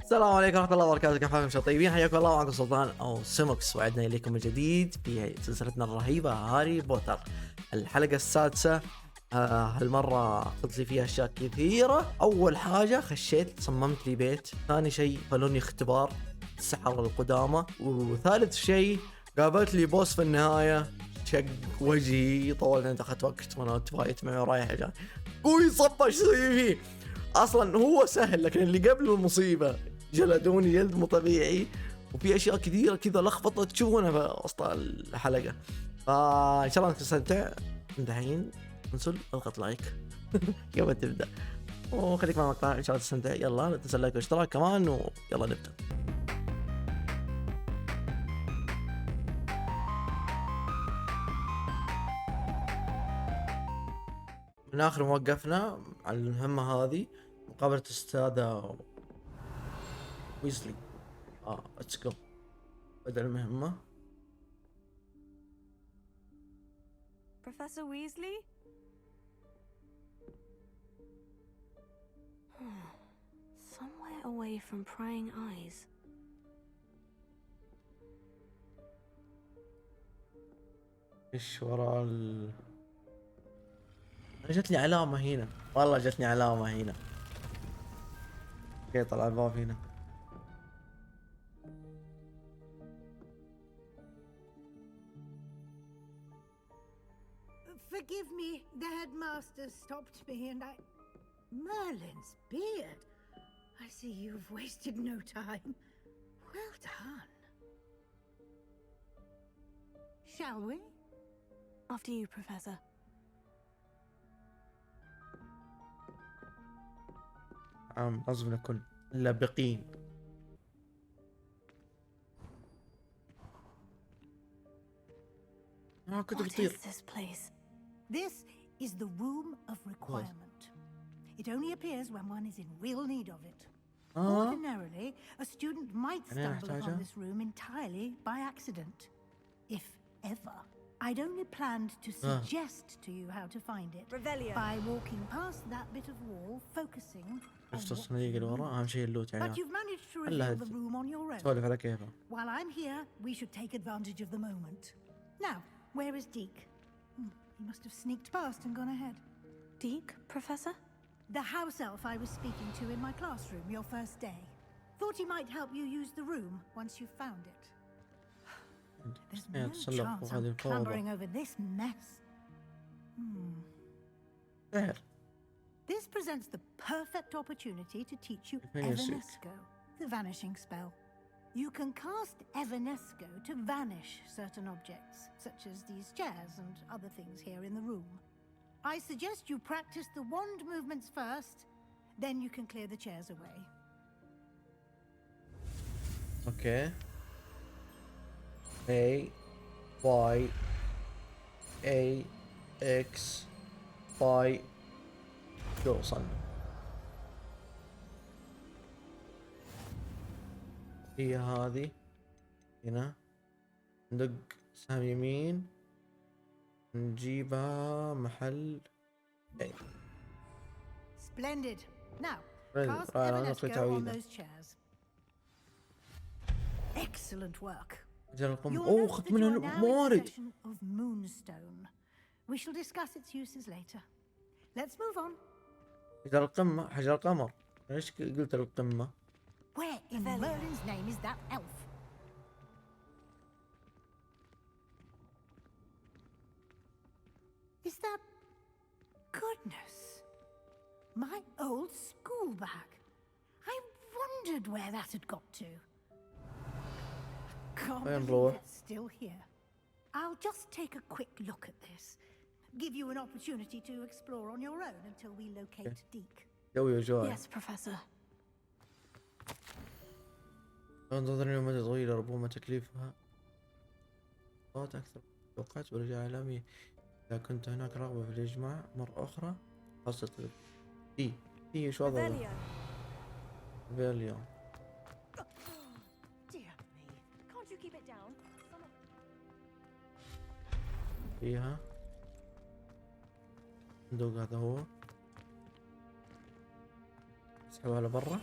السلام عليكم ورحمة الله وبركاته، كيف حالكم؟ طيبين؟ حياكم الله، معكم سلطان أو SemoeX، وعدنا إليكم من جديد في سلسلتنا الرهيبة هاري بوتر. الحلقة السادسة. هالمرة قلت لي فيها أشياء كثيرة. أول حاجة خشيت صممت لي بيت، ثاني شيء خلوني اختبار السحرة القدامى، وثالث شيء قابلت لي بوس في النهاية شق وجهي. طولت انت اخذت وقت وانا تفايت معي ورايح جاي قوي صبش سوي فيه. اصلا هو سهل، لكن اللي قبل المصيبة جلدوني جلد مو طبيعي، وفي اشياء كثيره كذا لخبطه تشوفونها في وسط الحلقه. فان شاء الله تستمتع. الحين ننسوا اضغط لايك قبل تبدا، وخليك مع المقطع ان شاء الله تستمتع. يلا لا تنسى لايك واشتراك كمان، ويلا نبدا. من اخر ما وقفنا على المهمه هذه، مقابله استاذة ويزلي. let's go. بدأ المهمة. Professor Weasley? Somewhere away from prying eyes. ايش وراء جتني علامة هنا، والله جتني علامة هنا. اوكي طلع الباب هنا. Forgive me, the headmaster stopped me and Merlin's beard. I see you've wasted no time. Well done. Shall we? After you, Professor. لازم نكون لابقين. كنت بطير. What is this place? This is the room of requirement. It only appears when one is in real need of it. Ordinarily, a student might stumble upon this room entirely by accident, if ever. I'd only planned to suggest to you how to find it by walking past that bit of wall, focusing on but you've managed to reveal the room on your own. While I'm here, we should take advantage of the moment. Now, where is Deek? He must have sneaked past and gone ahead. Deek, Professor? The house elf I was speaking to in my classroom your first day. Thought he might help you use the room once you found it. There's no chance I'm clambering over this mess. There. This presents the perfect opportunity to teach you Evanesco, the vanishing spell. You can cast Evanesco to vanish certain objects, such as these chairs and other things here in the room. I suggest you practice the wand movements first, then you can clear the chairs away. Okay. A, Y, A, X, Y. جو وصلنا. هي هذه هنا، ندق سهم يمين نجيبها محل A. Splendid. Now, cast Evanesco on those chairs. Excellent work. أخذت منها موارد. Of moonstone. We shall discuss its uses later. Let's move on. حجر القمة، حجر القمر. ليش قلت القمة؟ Where in Merlin's name is that elf? Is that... Goodness! My old school bag. I wondered where that had got to. Can't believe it's still here. I'll just take a quick look at this. Give you an opportunity to explore on your own until we locate Deek. Yes, Professor. انتظرني مدة طويلة، ربما تكليفها أكثر توقعت ورجع عالمي. إذا كنت هناك رغبة في الإجماع مرة أخرى، خاصة دي شو هذا؟ فاليوم. فيها صندوق، هذا هو. اسحبها لبرا.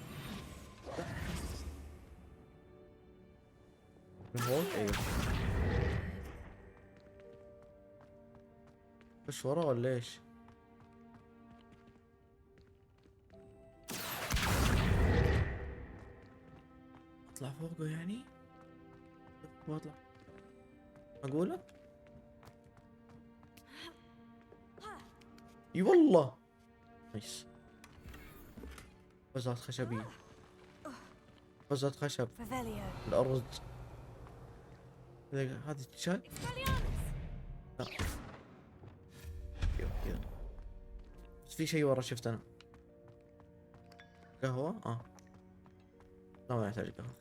فوق ايوه. خش ورا ولا ايش؟ اطلع فوقه يعني؟ واطلع اقوله؟ اي والله نايس. فزات خشبية، فزات خشب Revelio. الأرض. هذه تشال؟ لا كذا. بس في شيء ورا شفت أنا. قهوة؟ لا ما يحتاج قهوة.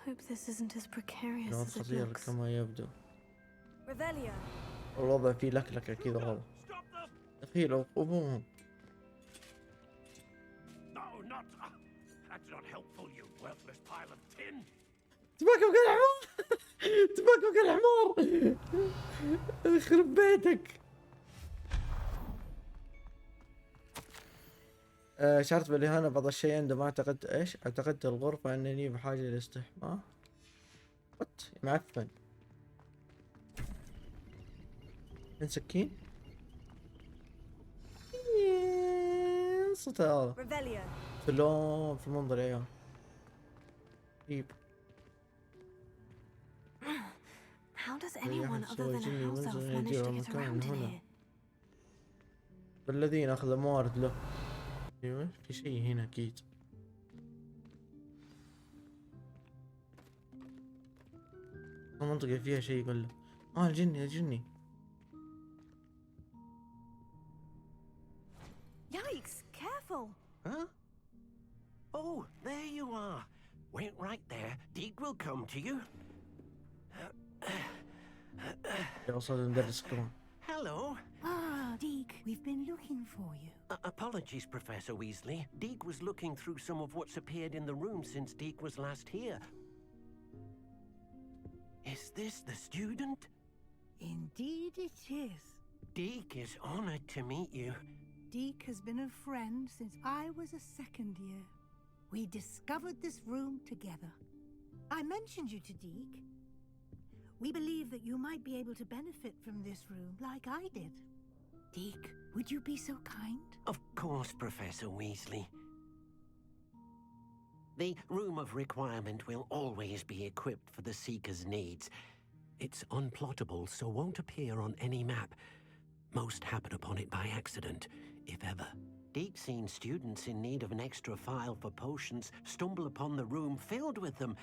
Hope this isn't as precarious الوضع as it خطير looks. كما يبدو. Revelio. الوضع فيه لكلكة كذا الوضع. دخيل أبوهم. No, not. That's not helpful, you worthless pile of tin. تباكم كل حمار. تباكم كل حمار. يخرب بيتك. شعرت بالإهانة بعض الشيء عندما اعتقدت الغرفة أنني بحاجة للاستحمام. وات معفن. من سكين؟ صوت هذا Revelio. في اللون في المنظر يا عيال. طيب How does anyone other than a house elf manage to get around in here? بالذين أخذ موارد له. ايوه في شيء هنا اكيد. المنطقة فيها شيء يقول له الجني. Yikes! Careful! Huh? Oh, there you are. Wait right there. Deek will come to you. وصل المدرس كمان. Hello. Ah, Deke, we've been looking for you. Apologies, Professor Weasley. Deek was looking through some of what's appeared in the room since Deek was last here. Is this the student? Indeed it is. Deek is honored to meet you. Deke has been a friend since I was a second year. We discovered this room together. I mentioned you to Deke. We believe that you might be able to benefit from this room like I did. Deke, would you be so kind? Of course, Professor Weasley. The Room of Requirement will always be equipped for the Seeker's needs. It's unplottable, so won't appear on any map. Most happen upon it by accident, if ever. Deke's seen students in need of an extra file for potions stumble upon the room filled with them.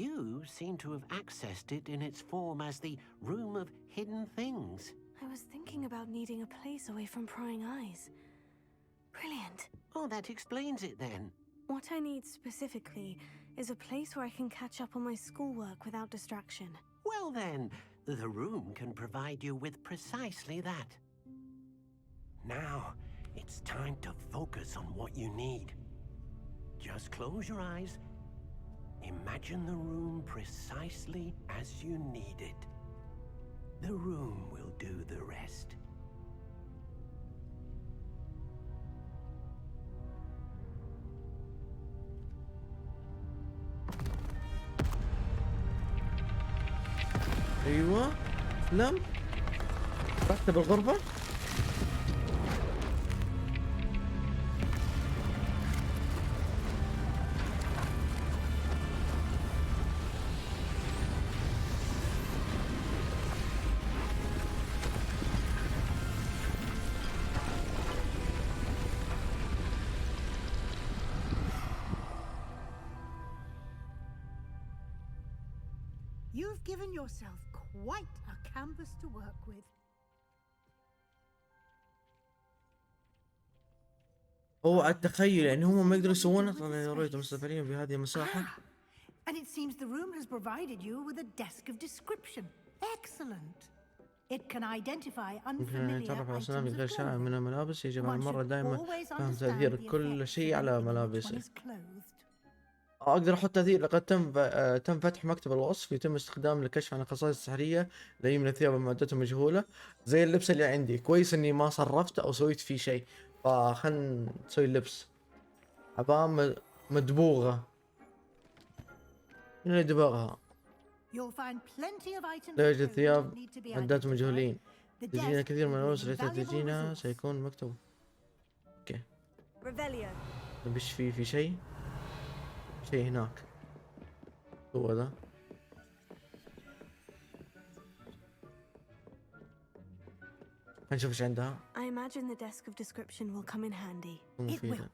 You seem to have accessed it in its form as the Room of Hidden Things. I was thinking about needing a place away from prying eyes. Brilliant. Oh, that explains it then. What I need specifically is a place where I can catch up on my schoolwork without distraction. Well then, the room can provide you with precisely that. Now, it's time to focus on what you need. Just close your eyes. Imagine the room precisely as you need it. The room will do the rest. ايوه لم رحت بالغرفة. You've given yourself quite a canvas to work with. اوعى التخيل يعني هم ما يقدروا يسوونها. طبعا يا ريت مستمتعين بهذه المساحة. And it seems the room has provided you with a desk of description. Excellent. It can identify unfamiliar تعرف على items أسنان of غير شائع clothing. من الملابس. يجب على One المرة should دائما always فهم understand تأثير the كل effects شيء of على everything when ملابسه. one is clothed. اقدر احط تأثير. لقد تم فتح مكتب الوصف يتم استخدامه للكشف عن الخصائص السحرية لأي من الثياب ومعدته مجهولة زي اللبس اللي عندي. كويس اني ما صرفت او سويت فيه شيء. فخلنا نسوي اللبس. عباءة مدبوغة. من اللي دبغها؟ You'll find plenty of items لا of يوجد code ثياب that need to be عدات identified. مجهولين. The تجينا desk كثير من will be الأمس an التي invaluable تجينا resource. سيكون مكتوب. اوكي. Revelio. نبش في شيء هناك. هو ذا. هنشوف ايش عندها. I imagine the desk of description will come in handy. مفيدة.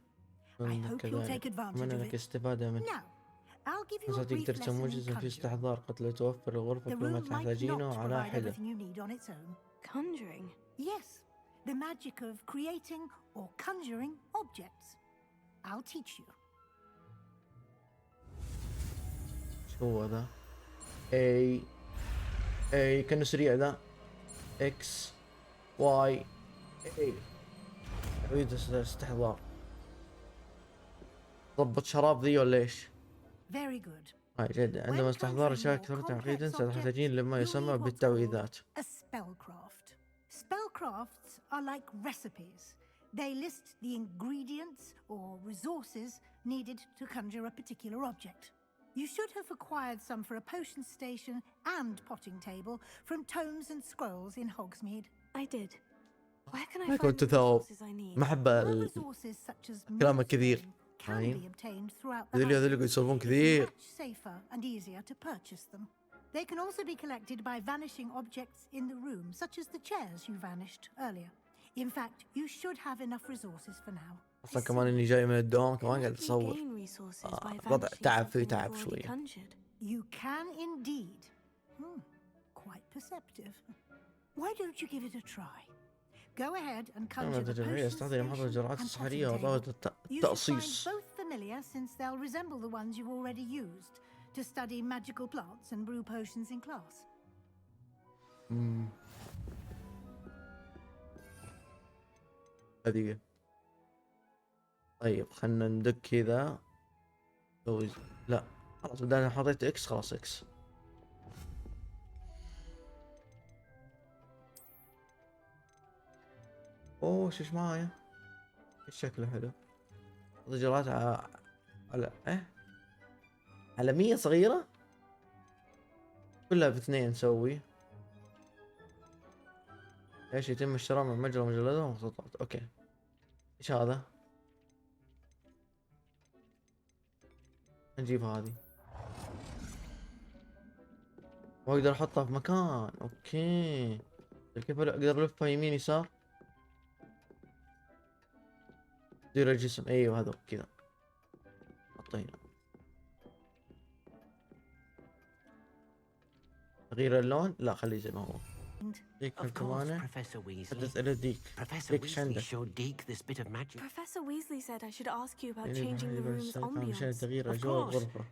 I hope you'll take advantage أتمنى of لك it. استفادة منه. Now, I'll give you a نصيحة brief تقدر lesson تكون in موجزا في conjuring. استحضار قد لا توفر الغرفة The كل ما room might تحتاجينه not على provide حدة. everything you need on its own. Conjuring. Yes, the magic of creating or conjuring objects. I'll teach you. شو هو ذا؟ A كأنه سريع ذا. X Y A. أريد استحضار. ضبط شراب ذي ولا ايش؟ Very good. هاي جد. عندما استحضار أشياء أكثر تعقيدا ستحتاجين لما يسمى بالتعويذات. A spellcraft. Spellcrafts are like recipes. They list the ingredients or resources needed to conjure a particular object. You should have acquired some for a potion station and potting table from tomes and scrolls in Hogsmeade. I did. Where can I ما find كنت the ثوب. resources I need? ما أحب Well, resources such as كلام الكثير. can فاهم؟ be obtained throughout the هذول house. يقعدوا يسولفون It's كثير. much safer and easier to purchase them. They can also be collected by vanishing objects in the room, such as the chairs you vanished earlier. In fact, you should have enough resources for now. أصلا كمان إني جاي من الدوام كمان قاعد Can we أتصور. gain resources by وضع vanishing تعب something في we've تعب already شوية. conjured? You can indeed. Quite perceptive. Why don't you give it a try? Go ahead and conjure the تجربية potion استخدم محفظة station الجرعات and السحرية potting وطاولة table. You should find التقصيص. both familiar since they'll resemble the ones you've already used to study magical plants and brew potions in class. هذه. طيب خلنا ندق كذا. لا خلاص بدأنا حطيت اكس خلاص اكس. اوه شو معايا؟ ايش شكله حلو. ضجرات على على 100 صغيرة كلها باثنين نسوي. ايش يتم اشتراء من مجرى مجلدات ومخطوطات. اوكي ايش هذا؟ نجيب هذه واقدر احطها في مكان. اوكي كيف اقدر الفها يمين يسار؟ دير الجسم. ايوه هذا كذا حطينا. تغيير اللون لا خليه زي ما هو. ديك Of course, الكمانة. Professor Weasley. حدث الى ديك. Professor ديك ايش Weasley عندك؟ showed Deke this bit of magic. Professor Weasley said I should ask you about يعني changing the room's مشان ambience. تغيير Of اجواء course. الغرفة.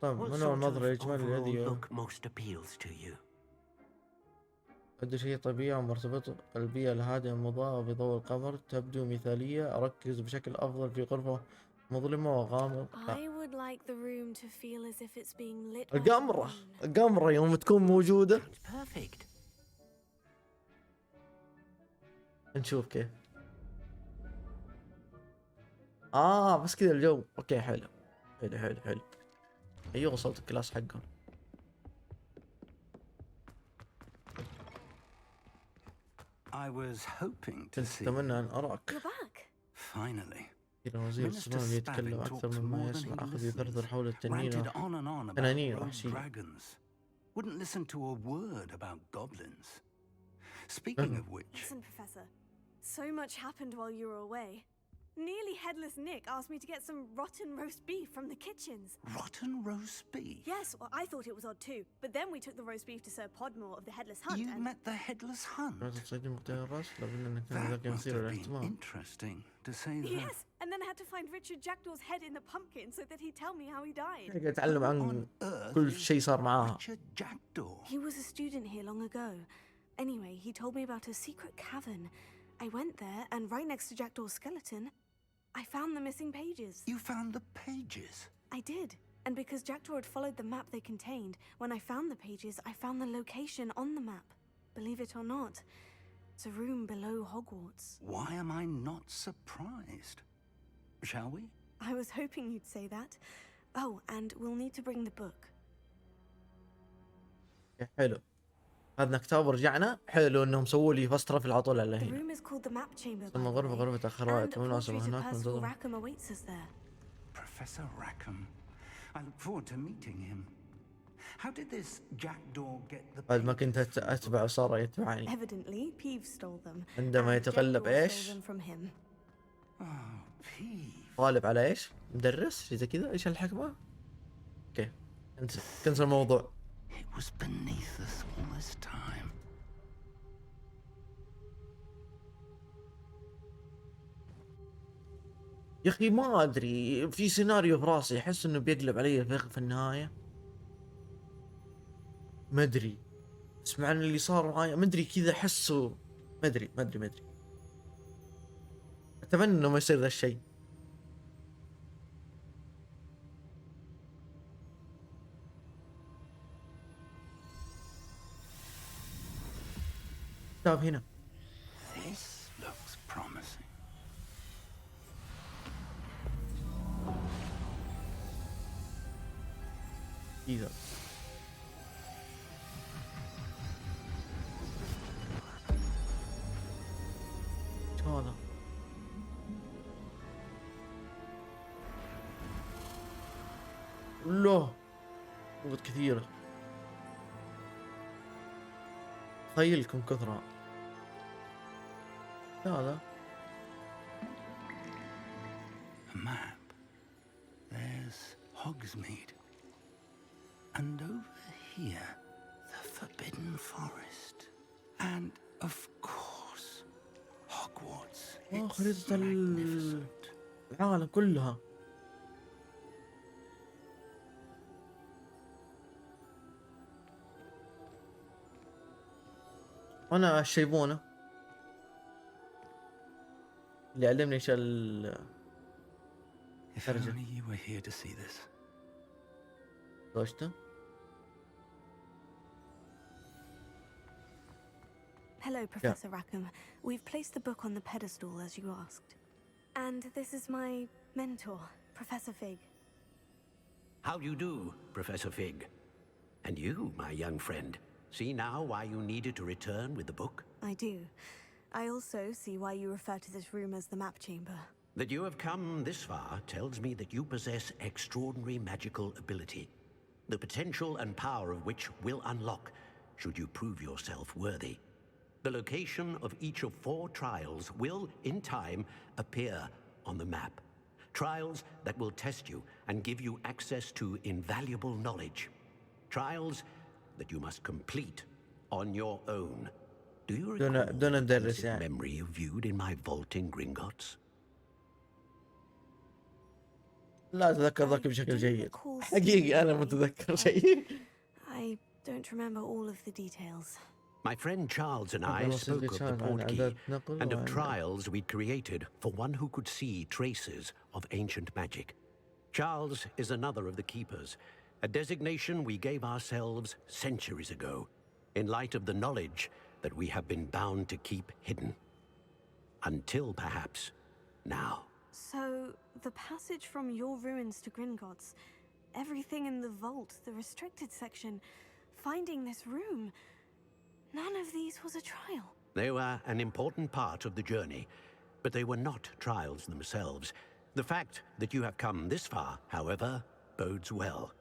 طيب What من هو sort المظهر of الإجمالي overall الذي look most appeals to you? أدي شيء طبيعي ومرتبط البيئة الهادئة المضاءة بضوء القمر تبدو مثالية. أركز بشكل أفضل في غرفة مظلمة وغامض. I would like the room to feel as if it's being lit by the القمرة moon. القمرة يوم تكون موجودة It's perfect. نشوف كيف. بس كذا الجو. اوكي حلو حلو حلو حلو. ايوه وصلت الكلاس حقهم. I was hoping to كنت see. أتمنى أن أراك. You're back. Finally. إلى وزير السلام يتكلم أكثر مما يسمع. أخذ يثرثر حول التنين. Ranted on and on about تنانين rogue وحشية. dragons. Wouldn't listen to a word about goblins. Speaking of which, Listen, Professor. So much happened while you were away. Nearly Headless Nick asked me to get some rotten roast beef from the kitchens. rotten roast beef. Yes, well, I thought it was odd too. But then we took the roast beef to Sir Podmore of the Headless Hunt You and... met the headless hunt. تصيدين مقطع الرأس لابد أن كان That ذاك must مثير have been للاهتمام. interesting, to say the Yes, and then I had to find Richard Jackdaw's head in the pumpkin so that he'd tell me how he died. قاعد أتعلم عن On earth كل is شيء صار معاها. Richard Jackdaw. He was a student here long ago. Anyway, he told me about a secret cavern. I went there, and right next to Jackdaw's skeleton, I found the missing pages. You found the pages. I did. And because Jackdaw had followed the map they contained, when I found the pages, I found the location on the map. Believe it or not, it's a room below Hogwarts. Why am I not surprised? Shall we? I was hoping you'd say that. Oh, and we'll need to bring the book. حلو. اخذنا كتاب ورجعنا. حلو انهم سووا لي فاست ترافل على طول على The هنا. room is called the map chamber, by ثم the غرفة way. غرفة أخروات And a ومناسبة portrait of هناك Percival منتظر. Rackham awaits us there. Professor Rackham. I look forward to meeting him. How did this jackdaw get the بعد ما كنت pages from the book? أتبع وصار يتبعني. Evidently, Peeves stole them. عندما and يتغلب Jackdaw إيش؟ stole them from him. Oh, Peeve. غالب على إيش؟ مدرس شيء زي كذا. إيش الحكمة؟ أوكي. كنسل الموضوع. It was beneath us all this time. يا أخي ما أدري، في سيناريو في راسي أحس إنه بيقلب علي في النهاية. ما أدري. بس مع اللي صار معايا ما أدري كذا أحسه. ما أدري. أتمنى إنه ما يصير ذا الشيء. كتاب هنا. This looks promising. كذا. ايش هذا؟ الله لغة كثيرة. تخيلكم كثرة. هذا A map. There's Hogsmeade. And over here, the Forbidden Forest. And, of course, Hogwarts. It's خريطة magnificent. العالم كلها. أنا الشيبونة اللي علمني ايش If أرجع. only you were here to see this. زوجته. Hello, Professor Rackham. We've placed the book on the pedestal as you asked. And this is my mentor, Professor Fig. How do you do, Professor Fig? And you, my young friend, see now why you needed to return with the book? I do. I also see why you refer to this room as the map chamber. That you have come this far tells me that you possess extraordinary magical ability, the potential and power of which will unlock should you prove yourself worthy. The location of each of 4 trials will, in time, appear on the map. Trials that will test you and give you access to invaluable knowledge. Trials that you must complete on your own. Do you recall دون the ندرس pensive يعني. memory you viewed in my vault in Gringotts? لا أتذكر ذاك بشكل جيد. حقيقي أنا متذكر شيء. I don't remember all of the details. My friend Charles and I spoke of the portkey and of trials we'd created for one who could see traces of ancient magic. Charles is another of the keepers, a designation we gave ourselves centuries ago, in light of the knowledge that we have been bound to keep hidden. Until perhaps now. So, the passage from your ruins to Gringotts, everything in the vault, the restricted section, finding this room, none of these was a trial. They were an important part of the journey, but they were not trials themselves. The fact that you have come this far, however, bodes well.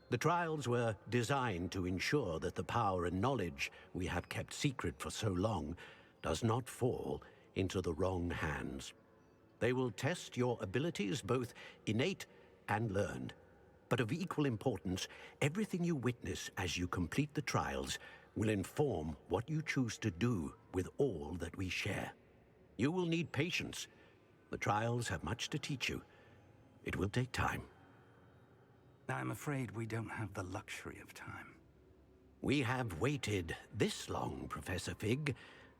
The trials were designed to ensure that the power and knowledge we have kept secret for so long does not fall into the wrong hands. They will test your abilities, both innate and learned. But of equal importance, everything you witness as you complete the trials will inform what you choose to do with all that we share. You will need patience. The trials have much to teach you. It will take time. I'm afraid we don't have the luxury of time. We have waited this long, Professor Fig.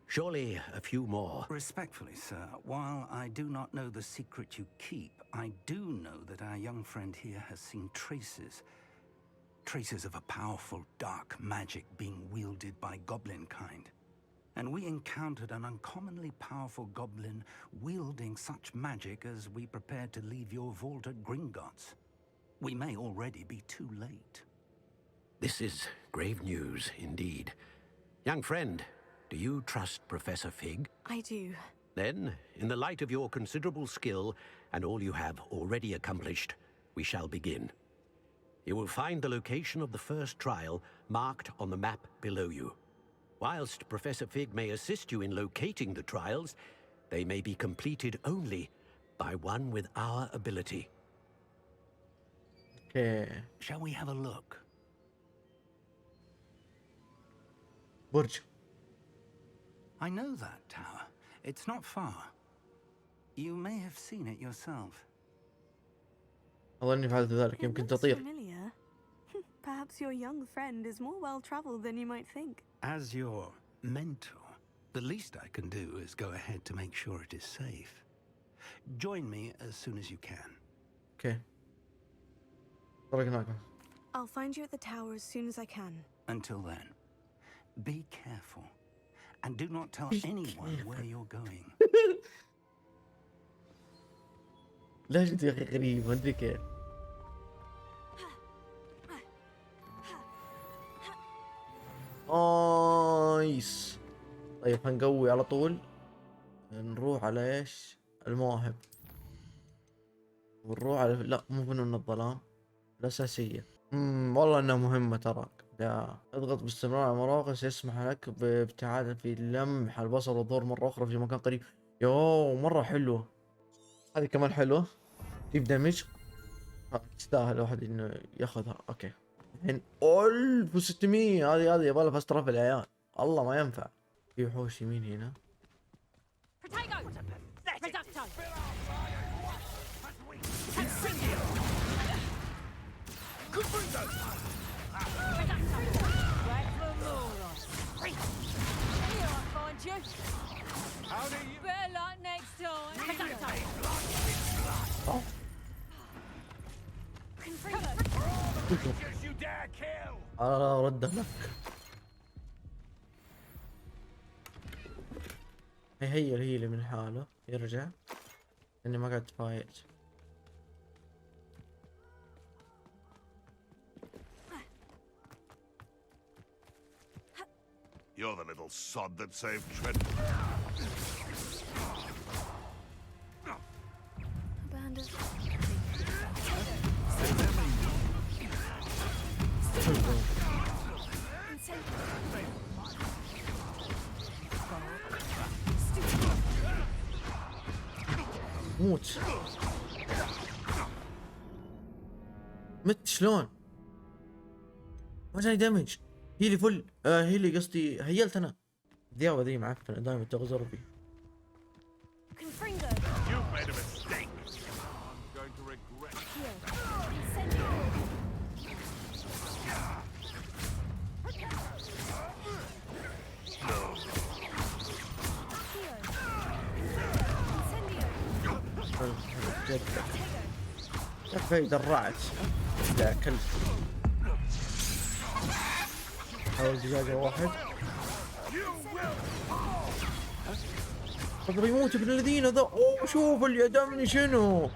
Surely a few more. Respectfully, sir, while I do not know the secret you keep, I do know that our young friend here has seen traces. Traces of a powerful dark magic being wielded by goblin kind. And we encountered an uncommonly powerful goblin wielding such magic as we prepared to leave your vault at Gringotts. We may already be too late. This is grave news indeed. Young friend, do you trust Professor Fig? I do. Then, in the light of your considerable skill and all you have already accomplished, we shall begin. You will find the location of the first trial marked on the map below you. Whilst Professor Fig may assist you in locating the trials, they may be completed only by one with our ability. اوكي. Shall we have a look? برج. I know that tower. It's not far. You may have seen it yourself. أظني فعلت ذلك. It يمكن looks تطير. familiar. Perhaps your young friend is more well-traveled than you might think. As your mentor, the least I can do is go ahead to make sure it is safe. Join me as soon as you can. اوكي. طرقناكم. I'll find you at the tower as soon as I can. Until then, be careful. And do not tell anyone where you're going. لهجتي يا أخي غريب، ما أدري كيف. نايس. طيب هنقوي على طول. نروح على ايش؟ المواهب. ونروح على لا مو فنون الظلام. الأساسية. والله انها مهمة تراك. لا اضغط باستمرار على مراقص يسمح لك بابتعاد في لمح البصر والظهور مرة أخرى في مكان قريب. يوه مرة حلوة. هذه كمان حلوة. تجيب دمج. تستاهل الواحد انه ياخذها. اوكي. الحين 1600 هذه يبغى فاست ترافل يا عيال. الله ما ينفع. في وحوش يمين هنا. رده لك. هي اللي من حاله يرجع اني ما قاعد فايت. You're the little sod that saved Trent. Abandoned. موت. مت شلون؟ ما جاني دمج. هيلي فل. هيلي قصدي هيلت انا. الديابة ذي معفنة دائما تغزر بي. You've made a mistake. I'm going to regret it. كفاية درعت. لا كلب. حاول دجاجة واحد. طب يموت ابن الذين ذا. اوه شوف اللي ادمني شنو.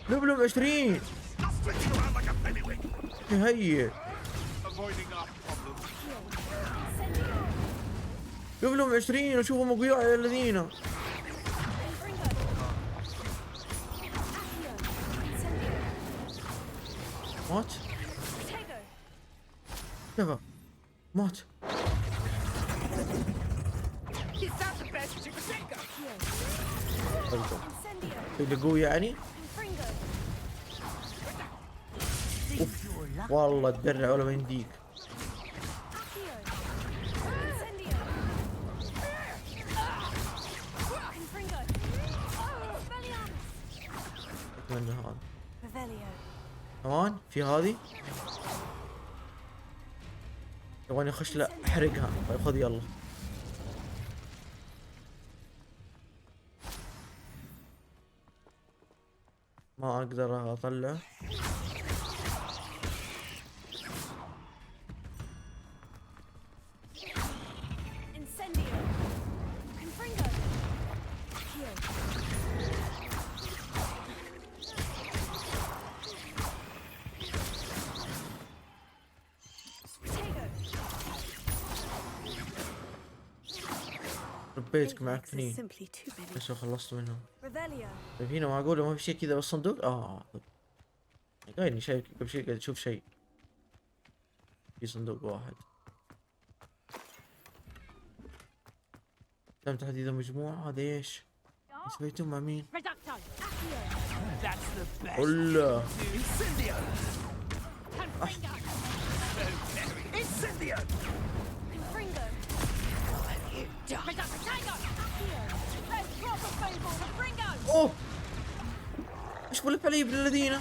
لبلب 20. هي لبلب 20 وشوفوا مقياع يا الذين. مات؟ كيف؟ مات. اللي قوي يعني؟ أوف. والله تدرع ولا ما ينديك. اتمنى هذا. كمان في هذه. يبغاني اخش لا احرقها. طيب خذ يلا. ما اقدر اطلع. ربيتك Index is معفنين. simply too many. بس خلصت منهم. Revelio. طيب هنا معقولة ما في شيء كذا بس صندوق؟ قايلني شايف قبل شيء قاعد اشوف شيء. في صندوق واحد. تم تحديد المجموعة. هذا ايش؟ سويتم مع مين؟ ولا اوه ايش بلف علي ابن الذين؟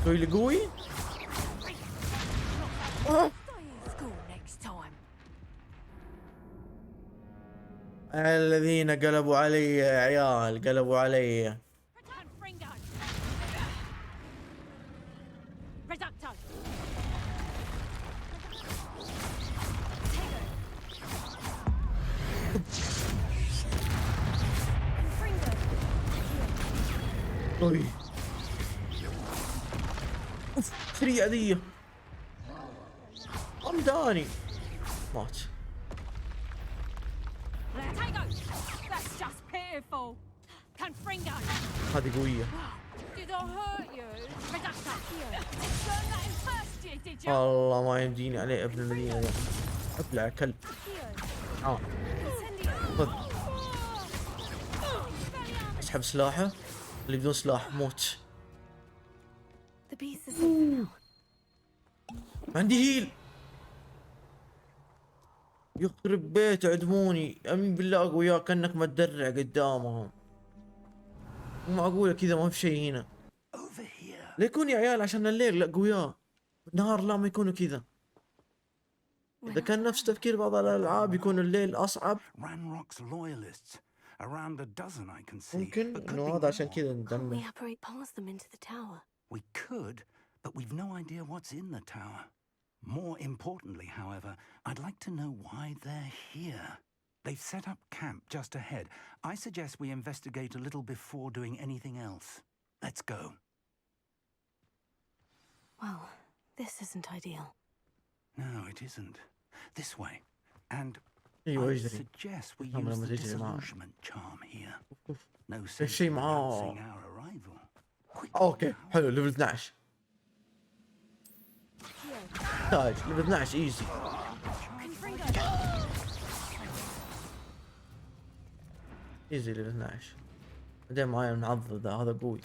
سوي لي قوي؟ الذين قلبوا علي يا عيال، قلبوا علي. طوي اوف سريع ذي عمداني مات. هذه قوية. والله ما يمديني عليه ابن الذين ذا. ابلع كلب. خذ. اسحب سلاحه. اللي بدون سلاح موت. عندي هيل. يخرب بيت عدموني. امين بالله اقوياء كانك ما تدرع قدامهم. مو معقولة كذا ما في شيء هنا. لا يكون يا عيال عشان الليل لا قوياء. النهار لا ما يكونوا كذا. اذا كان نفس تفكير بعض الالعاب يكون الليل اصعب. ممكن انه هذا عشان كذا ندمر. We could, but we've no idea what's in the tower. More importantly, however, I'd like to know why they're here. They've set up camp just ahead. I suggest we investigate a little before doing anything else. Let's go. Well, this isn't ideal. No, it isn't. This way. And I suggest we use the disillusionment charm here. No sense in announcing our arrival. اوكي حلو ليفل 12. تاج ليفل 12 ايزي. ايزي ليفل 12. بعدين معايا المعضل ذا هذا قوي.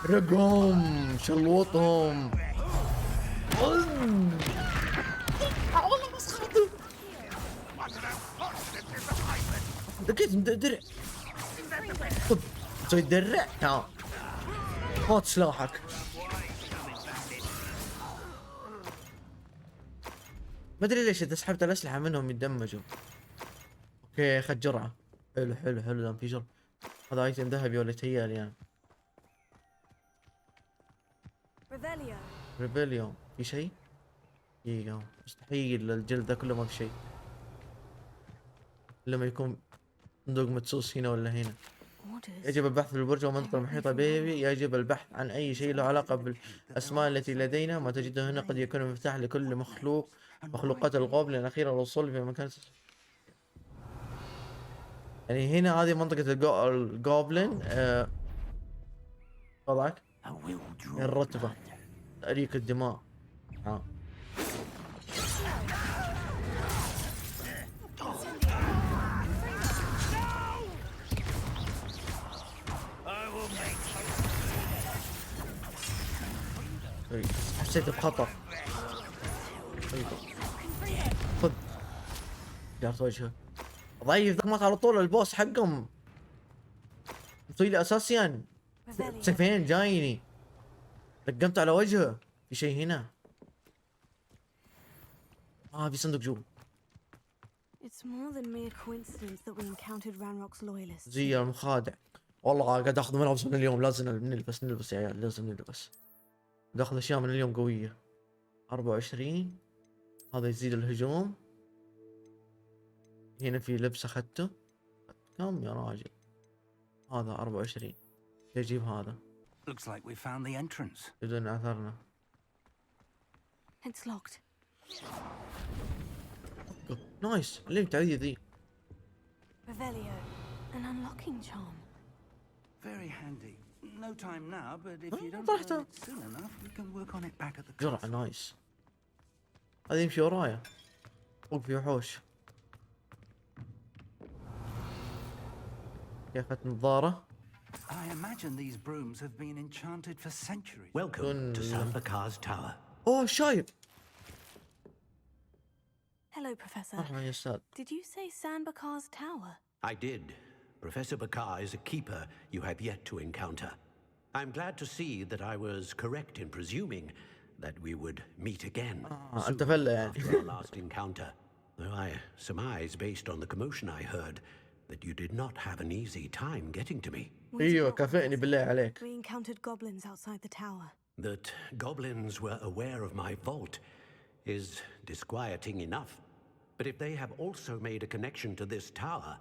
رقم شلوطهم. والله بس خاطر دقيت درع. خذ تسوي درع. تعال هات سلاحك. ما ادري ليش اذا سحبت الاسلحه منهم يتدمجوا. اوكي خذ جرعه. حلو حلو حلو. دام في جرعه. هذا ايتم ذهبي ولا تهيالي انا. ريبيليون في شيء؟ دقيقة مستحيل الجلد ذا كله ما في شيء. لما يكون صندوق مدسوس هنا ولا هنا. يجب البحث في البرج والمنطقة المحيطة به. يجب البحث عن أي شيء له علاقة بالأسماء التي لدينا. ما تجده هنا قد يكون مفتاح لكل مخلوقات الغوبلين الأخيرة للوصول في مكان. يعني هنا هذه منطقة الغوبلين. وضعك الرتبة تأريك الدماء. حسيت بخطر. خذ جارت وجهه ضعيف ذاك مات على طول. البوس حقهم مسوي لي اساسيا سيفين جايني. لقمت على وجهه. في شيء هنا. في صندوق جوا. زي المخادع. والله قاعد اخذ منهم اليوم. لازم نلبس يا عيال. لازم ناخذ اشياء من اليوم قوية. 24 هذا يزيد الهجوم. هنا في لبس اخذته. كم يا راجل؟ هذا 24. يجيب هذا. Looks like we found the entrance. بدون اثرنا. It's locked. نايس. اللي التعويذة ذي. Revelio, an unlocking charm. Very handy. No time now, but if you don't طلعت. learn it soon enough, we can work on it back at the جرعة castle. نايس. هذا يمشي ورايا. فوق في وحوش. كيفت نظارة. I imagine these brooms have been enchanted for centuries. Welcome to Sambakar's Tower. اوه شايب. Hello, Professor. مرحبا يا استاذ. Did you say Sanbakar's tower? I did. Professor Bakar is a keeper you have yet to encounter. I'm glad to see that I was correct in presuming that we would meet again أنت فلة يعني. after our last encounter. Though I surmise, based on the commotion I heard, that you did not have an easy time getting to me. We did ايوه not, كافئني Professor. بالله عليك. We encountered goblins outside the tower. That goblins were aware of my vault is disquieting enough. But if they have also made a connection to this tower,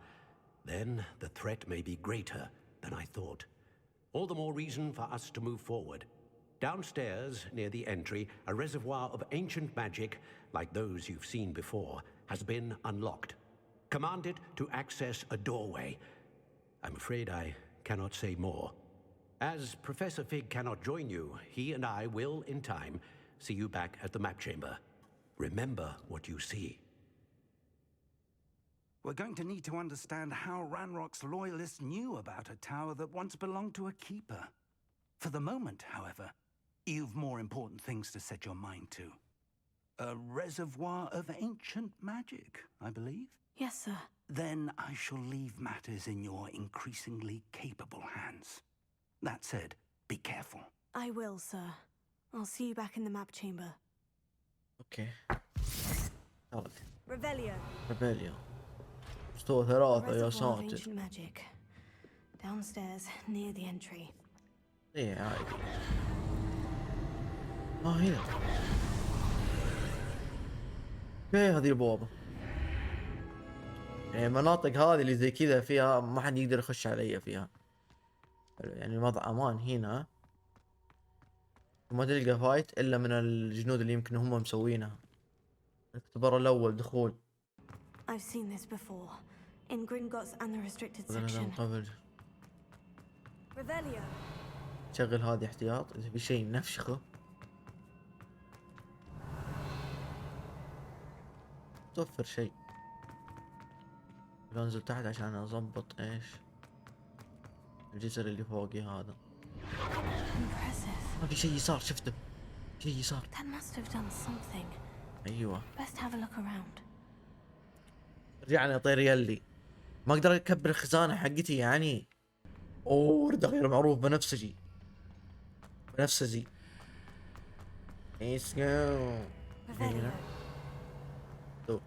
then the threat may be greater than I thought. All the more reason for us to move forward. Downstairs, near the entry, a reservoir of ancient magic, like those you've seen before, has been unlocked. Commanded to access a doorway. I'm afraid I cannot say more. As Professor Fig cannot join you, he and I will, in time, see you back at the map chamber. Remember what you see. We're going to need to understand how Ranrock's loyalists knew about a tower that once belonged to a keeper. For the moment, however, you've more important things to set your mind to. A reservoir of ancient magic, I believe? Yes, sir. Then I shall leave matters in your increasingly capable hands. That said, be careful. I will, sir. I'll see you back in the map chamber. اوكي. خلاص. Revelio. ريبيليو. مستوى 3 يا Reservoir of ساتر. ancient magic. Downstairs, near the entry. ايه عادي. هنا. اوكي هذه البوابة. يعني المناطق هذه اللي زي كذا فيها ما حد يقدر يخش علي فيها. يعني وضع امان هنا. وما تلقى فايت الا من الجنود اللي يمكن هم مسوينها. الاختبار الاول دخول. I've seen this before. In Gringotts and the restricted هذا section. من قبل. Revelio. شغل هذه احتياط اذا في شيء نفشخه. توفر شيء. بنزل تحت عشان اضبط ايش الجسر اللي فوقي هذا. Impressive. ما في شيء يسار شفته. شيء يسار. That must have done something. ايوه. Best have a look around. رجعنا طير يلي. ما اقدر اكبر الخزانة حقتي يعني. اوه ورده غير معروف بنفسجي. بنفسجي. Let's go. Revelio. دوك.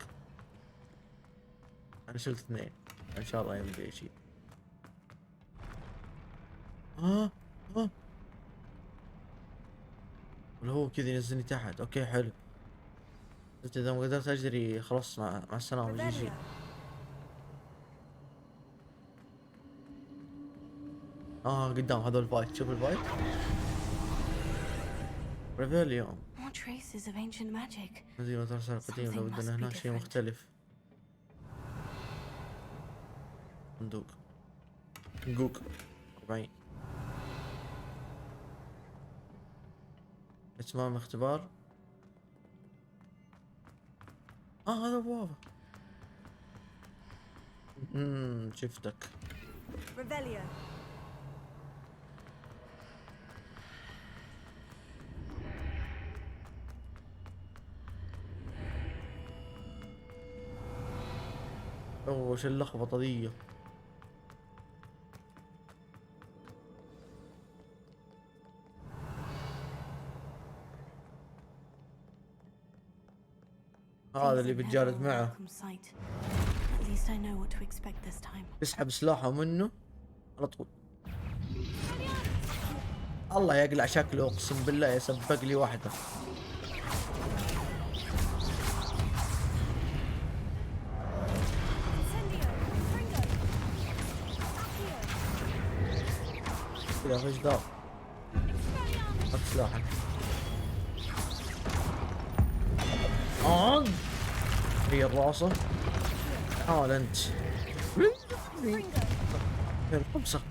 انا شلت 2. ان شاء الله يمدي شيء. ولا هو كذا ينزلني تحت. اوكي حلو. قلت اذا ما قدرت اجري خلاص مع السلامة جي. قدام هذول الفايت. شوف الفايت. ريفيليو. More traces of ancient magic. نزيل مدرسة قديم لو بدنا هنا شيء مختلف. صندوق. صندوق 40. اتمام اختبار. هذا بوابة. شفتك. Revelio. اوه وش اللخبطة ذي. هذا اللي بتجالد معه. At least I know what to expect this time. يسحب سلاحه منه على طول. الله يقلع شكله اقسم بالله يسبق لي واحدة. كذا في جدار. حط سلاحك. هي الراسة. تعال انت. الخمسة.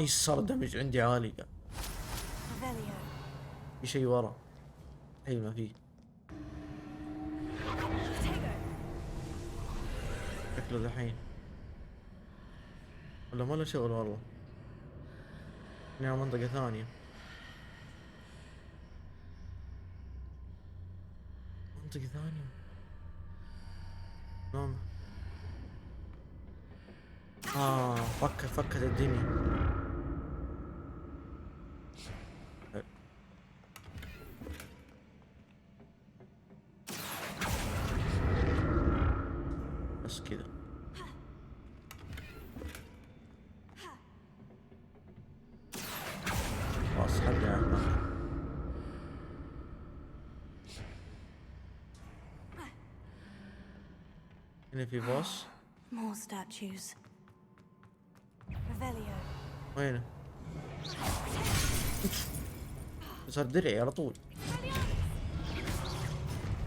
صار دمج عندي عالي. في شيء ورا. اي ما في. شكله دحين. ولا ما له شغل والله. هنا منطقة ثانية. منطقة ثانية. نعم. فكت الدنيا. بس كذا. خلاص حبنا هناك. هنا في بوس. More statues. Revelio. وينه؟ صار درعي على طول.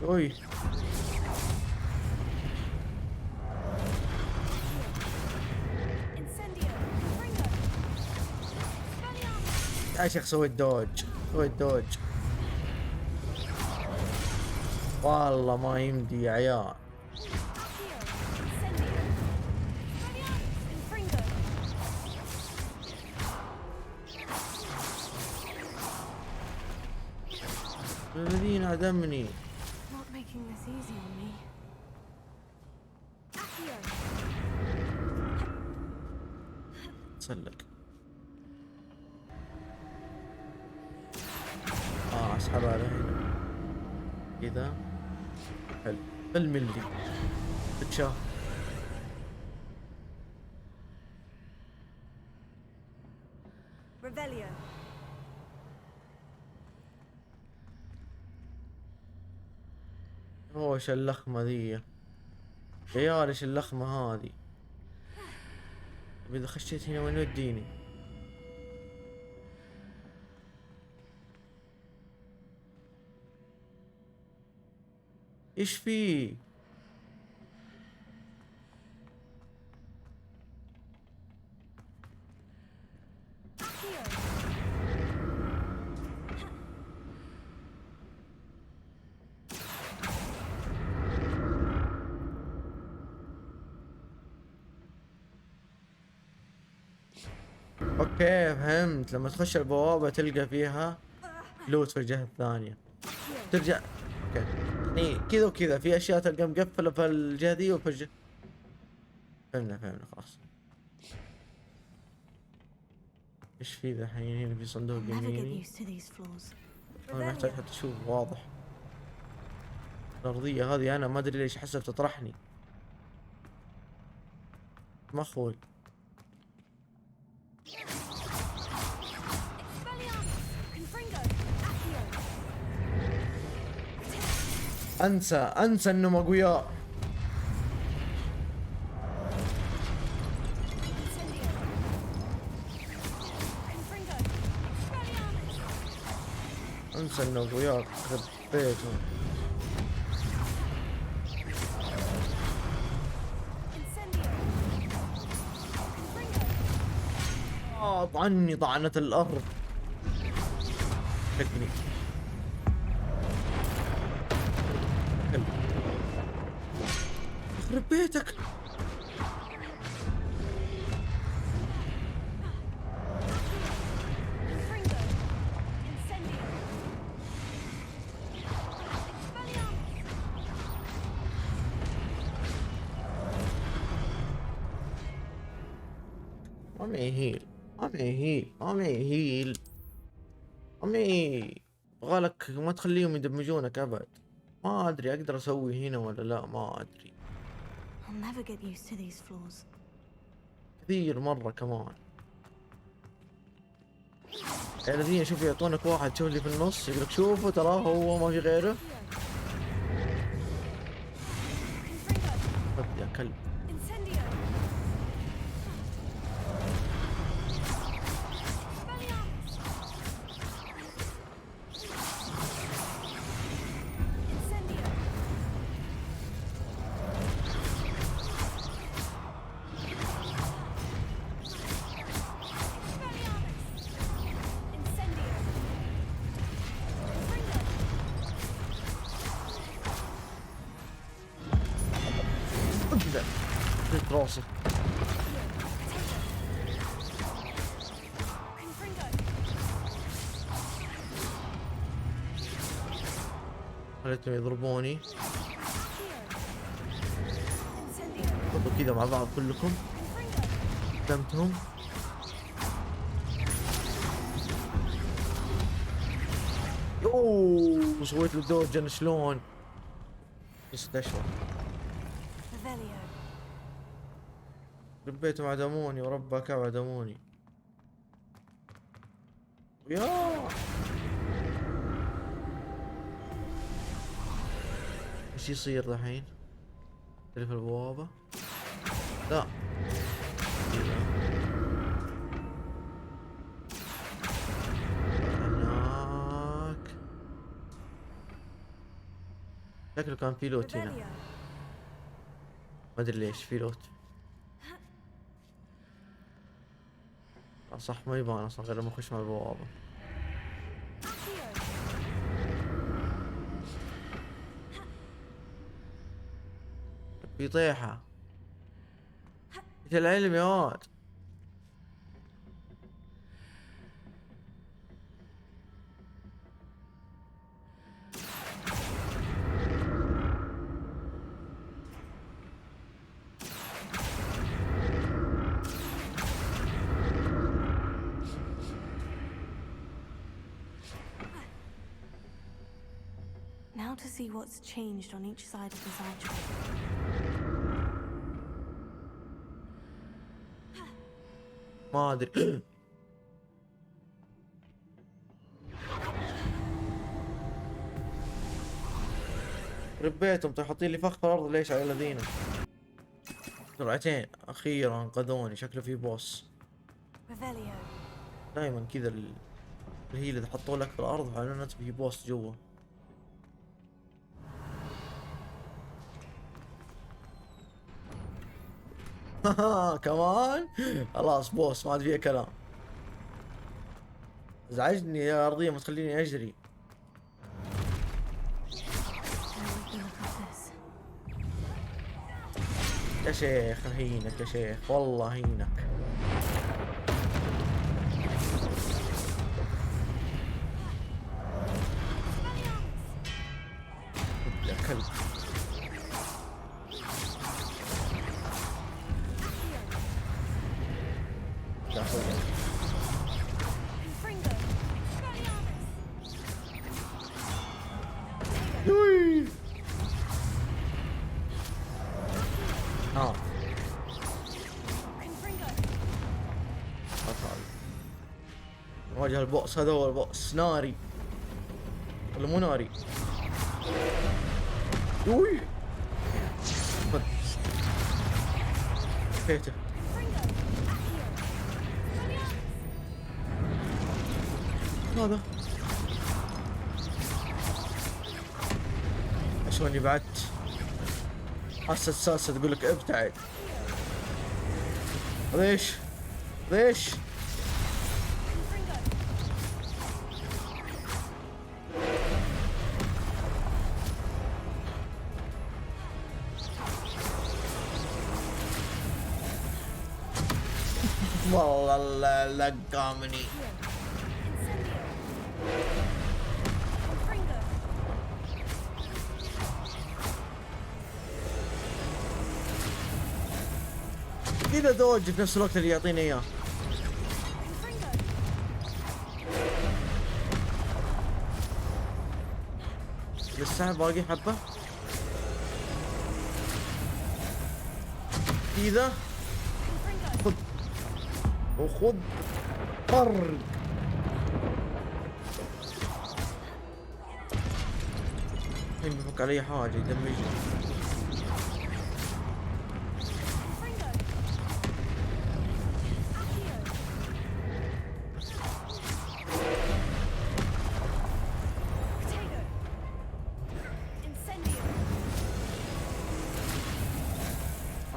اوي. يا شيخ سويت دوج. والله ما يمدي يا عيال. الذين عدمني. Not making this easy on me. تسلق. اسحب على هنا كذا. حلو بالملي. تتشاف. Revelio. وش اللخمة ذي يا عيال؟ ايش اللخمة هذه؟ اذا خشيت هنا وين يوديني؟ ايش فيه؟ اوكي فهمت. لما تخش البوابة تلقى فيها لوت في الجهة الثانية. ترجع. اوكي يعني كذا وكذا، في اشياء تلقى مقفلة في الجهة ذي وفي الجهة. فهمنا خلاص. ايش في ذحين؟ هنا في صندوق يميني. انا محتاج حتى اشوف واضح. الارضية هذه انا ما ادري ليش احسها بتطرحني. مخول. انسى انهم اقوياء. انسى انهم اقوياء. خرب بيتهم. طعني طعنة الارض. فكني. يخرب بيتك. عمي غالك ما تخليهم يدمجونك ابد. ما ادري اقدر اسوي هنا ولا لا، ما ادري. I'll never get used to these floors. كثير مرة كمان. الذين شوف يعطونك واحد شوف اللي في النص يقول لك شوفوا ترى هو ما في غيره. خذ يا كلب. اقدر خذ راسك. خليتهم يضربوني. خذوا كذا مع بعض كلكم. قدمتهم. اوه سويت له دوجن شلون؟ استشعر. ربيتهم عدموني وربك عدموني. يا ايش يصير دحين؟ تلف البوابة؟ لا هناك شكله كان في لوت هنا، ما ادري ليش في لوت. صح ما يبان اصلا غير لما اخش مع البوابة. في طيحة. ايش العلم يا واد؟ Now to see what's changed on each side of his archway. ما ادري. ربيتهم حاطين لي فخ في الارض ليش على الذين سرعتين. اخيرا انقذوني. شكله في بوس. دائما كذا اللي هي اللي حطوا لك في الارض على انه في بوس جوا. كمان خلاص بوس ما عاد فيها كلام. ازعجني يا ارضيه ما تخليني اجري. يا شيخ هينك يا شيخ والله هينك. يا كلب. يوي نواجه البؤس. هذا هو البؤس. ناري ولا مو ناري؟ يوي خذ كفيته. هذا شلوني بعدت. حاسة الساسة تقول لك ابتعد. ليش؟ ليش؟ والله لقامني. كذا دوج في نفس الوقت اللي يعطيني اياه. لسه باقي حبة كذا. خذ وخذ فرق. الحين بفك علي حاجة يدمجني.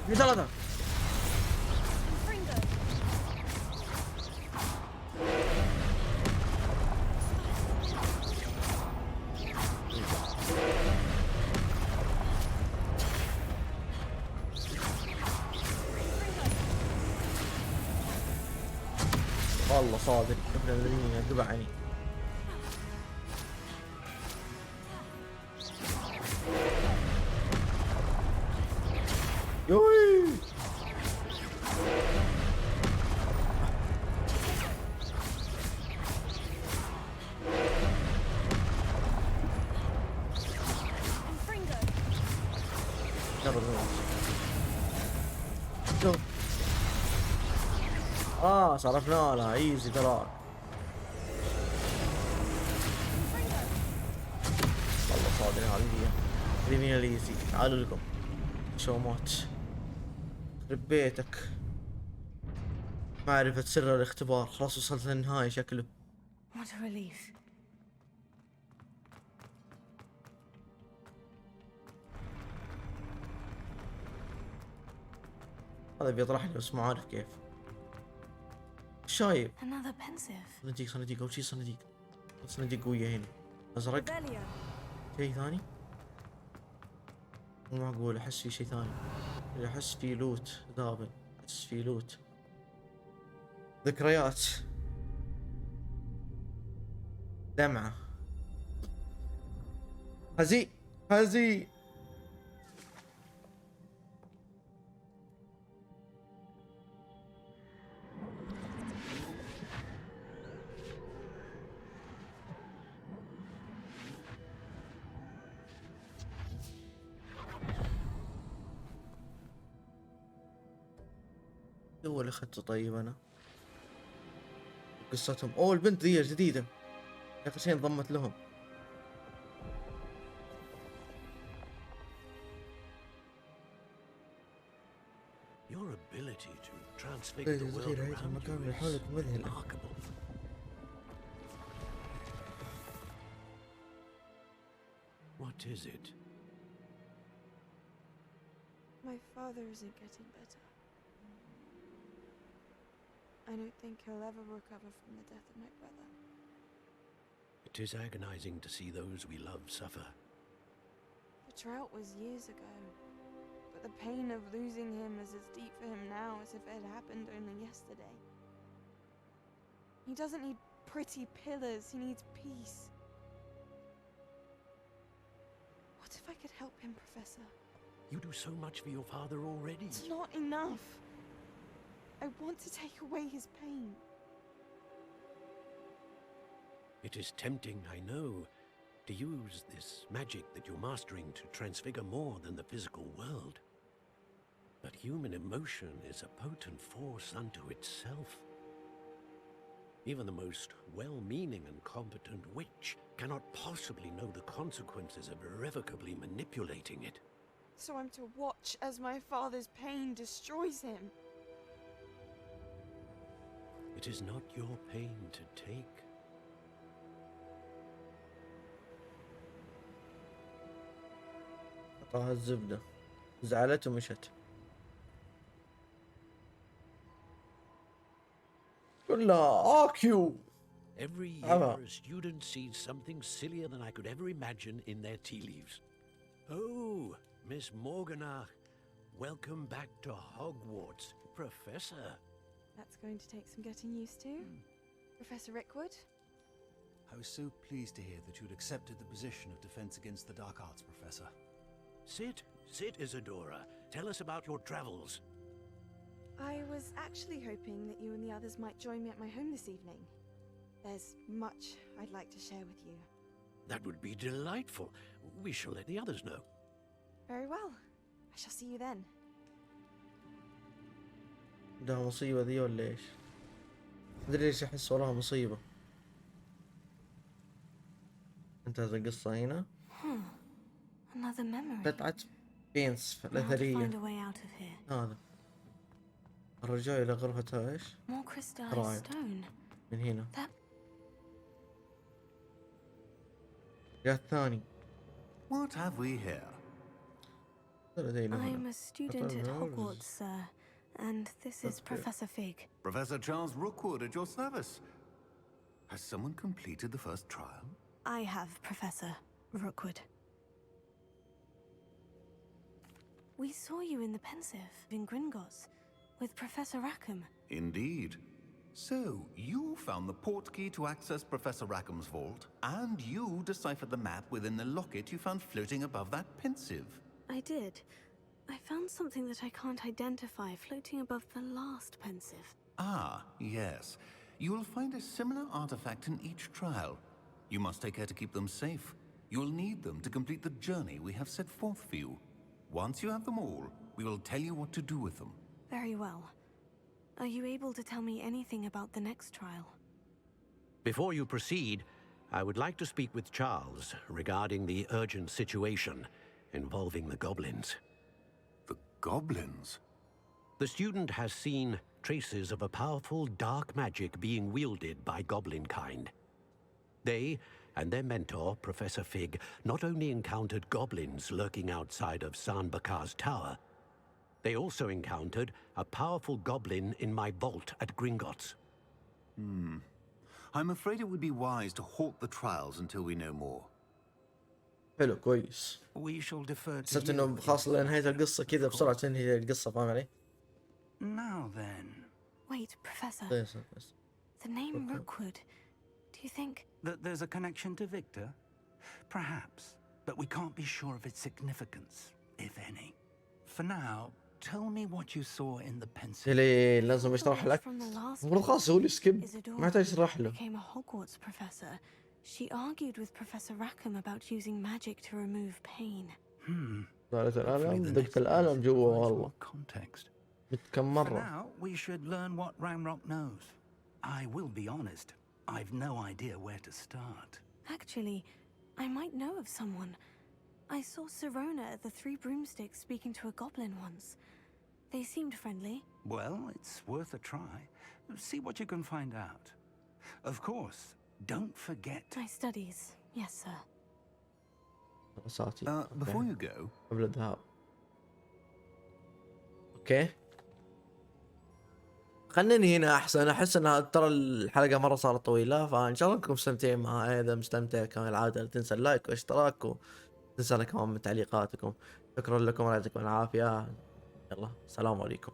في ثلاثة. والله صادق ابن الذين قبعني. يوي شوف صرفنا لها ايزي ترى. والله صادق هذه الايزي. تعالوا لكم شو موت خرب بيتك. معرفة سر الاختبار. خلاص وصلت للنهاية شكله. What a relief. هذا بيطرح لي بس ما عارف كيف. شايب. Another pensive. صناديق أول شي صناديق. صناديق قوية هنا. أزرق. شيء ثاني. مو معقول أحس في شيء ثاني. أحس في لوت ذابل. أحس في لوت. ذكريات. دمعة. هزي. هو اللي اخذته. طيب انا قصتهم. البنت ذي الجديدة اخر شيء انضمت لهم. Your ability to transfigure the world around you is remarkable. What is it? My father isn't getting better. I don't think he'll ever recover from the death of my brother. It is agonizing to see those we love suffer. The drought was years ago, but the pain of losing him is as deep for him now as if it had happened only yesterday. He doesn't need pretty pillars, he needs peace. What if I could help him, Professor? You do so much for your father already. It's not enough. I want to take away his pain. It is tempting, I know, to use this magic that you're mastering to transfigure more than the physical world. But human emotion is a potent force unto itself. Even the most well-meaning and competent witch cannot possibly know the consequences of irrevocably manipulating it. So I'm to watch as my father's pain destroys him. It is not your pain to take. قطعها الزبدة. زعلت ومشت. كلها آكيو. Every year a student sees something sillier than I could ever imagine in their tea leaves. Oh, Miss Morganach, welcome back to Hogwarts, Professor. That's going to take some getting used to. Professor Rickwood? I was so pleased to hear that you'd accepted the position of Defense Against the Dark Arts, Professor. Sit, Isadora. Tell us about your travels. I was actually hoping that you and the others might join me at my home this evening. There's much I'd like to share with you. That would be delightful. We shall let the others know. Very well. I shall see you then. ده مصيبة ذي ولا ايش؟ مدري ليش احس وراها مصيبة. انتهت القصة هنا. Another memory. قطعة بينس How to find الأثرية. a way out of here. هذا الرجوع إلى غرفة ايش؟ More crystallized Right. stone. من هنا. That جاء الثاني. What have we here? I'm a student at Hogwarts, sir, and this is Professor Fig. Professor Charles Rookwood at your service. Has someone completed the first trial? I have, Professor Rookwood. We saw you in the Pensive in Gringotts with Professor Rackham. Indeed. So, you found the portkey to access Professor Rackham's vault, and you deciphered the map within the locket you found floating above that Pensive. I did. I found something that I can't identify floating above the last Pensive. Ah, yes. You will find a similar artifact in each trial. You must take care to keep them safe. You'll need them to complete the journey we have set forth for you. Once you have them all, we will tell you what to do with them. Very well. Are you able to tell me anything about the next trial? Before you proceed, I would like to speak with Charles regarding the urgent situation involving the goblins. The goblins? The student has seen traces of a powerful dark magic being wielded by goblin kind. They and their mentor, Professor Fig, not only encountered goblins lurking outside of San Bakar's tower, they also encountered a powerful goblin in my vault at Gringotts. I'm afraid it would be wise to halt the trials until we know more. حلو كويس. We shall defer to حسبت you. انه خلاص لنهاية القصة كذا بسرعة تنهي القصة، فاهم علي؟ Now then, Wait, Professor. بس. The name Rookwood. Do you think... that there's a connection to Victor? Perhaps, but we can't be sure of its significance, if any. For now, tell me what you saw in the Pensive. اللي لازم اشرح لك. From the last المفروض خلاص هو اللي سكيب، Isadora ما يحتاج اشرح له. became a Hogwarts professor. She argued with Professor Rackham about using magic to remove pain. قالت Hopefully الألم، the دقت next الألم episode جوا provides والله. more context. كم For مرة. now, we should learn what Ramrock knows. I will be honest, I've no idea where to start. Actually, I might know of someone. I saw Sirona at the Three Broomsticks speaking to a goblin once. They seemed friendly. Well, it's worth a try. See what you can find out. Of course, don't forget. My studies. Yes, sir. رصاتي. Before you go, قبل الذهاب. اوكي. خلينا ننهي هنا احسن. احس انها ترى الحلقه مره صارت طويله، فان شاء الله انكم مستمتعين معها. اذا مستمتع كما العاده لا تنسى اللايك واشتراك، وتنسى كمان من تعليقاتكم. شكرا لكم ويعطيكم العافيه. يلا السلام عليكم.